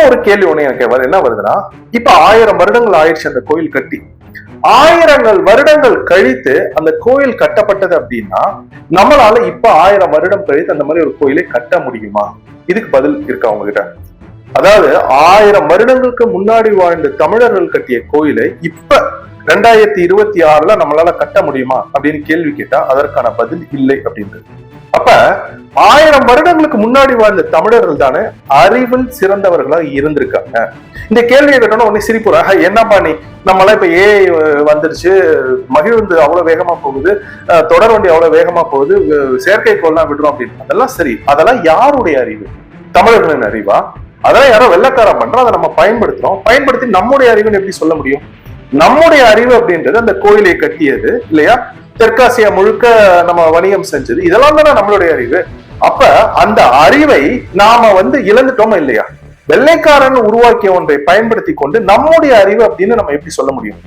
ஒரு கேள்வி ஒண்ணு எனக்கு என்ன வருதுன்னா, இப்ப 1000 வருடங்கள் ஆயிடுச்சு அந்த கோயில் கட்டி. 1000 வருடங்கள் கழித்து அந்த கோயில் கட்டப்பட்டது அப்படின்னா, நம்மளால இப்ப 1000 வருடம் கழித்து அந்த மாதிரி ஒரு கோயிலை கட்ட முடியுமா? இதுக்கு பதில் இருக்கா உங்ககிட்ட? அதாவது 1000 வருடங்களுக்கு முன்னாடி வாழ்ந்த தமிழர்கள் கட்டிய கோயிலை இப்ப 2026ல நம்மளால கட்ட முடியுமா அப்படின்னு கேள்வி கேட்டா அதற்கான பதில் இல்லை அப்படின்றது. அப்ப 1000 வருடங்களுக்கு முன்னாடி வாழ்ந்த தமிழர்கள் தானே அறிவில் சிறந்தவர்களா இருந்திருக்காங்க. இந்த கேள்வியை கேட்டோம்னா உடனே சிரிப்புறா, என்னப்பா நீ நம்மளாம் இப்ப ஏஐ வந்துருச்சு, மகிழ்ந்து அவ்வளவு வேகமா போகுது, தொடர் வண்டி அவ்வளவு வேகமா போகுது, செயற்கைக்கோள்லாம் விடுறோம் அப்படின்னு. அதெல்லாம் சரி, அதெல்லாம் யாருடைய அறிவு? தமிழர்களின் அறிவா? அதெல்லாம் யாரோ வெள்ளக்காரன் பண்றோம், அதை நம்ம பயன்படுத்துறோம். பயன்படுத்தி நம்முடைய அறிவுன்னு எப்படி சொல்ல முடியும்? நம்முடைய அறிவு அப்படின்றது அந்த கோயிலை கட்டியது இல்லையா, தெற்காசியா முழுக்க நம்ம வணிகம் செஞ்சது, இதெல்லாம் தானே நம்மளுடைய அறிவு. அப்ப அந்த அறிவை நாம இழந்துட்டோமா இல்லையா? வெள்ளைக்காரன் உருவாக்கிய ஒன்றை பயன்படுத்தி கொண்டு நம்முடைய அறிவு அப்படின்னு நம்ம எப்படி சொல்ல முடியும்?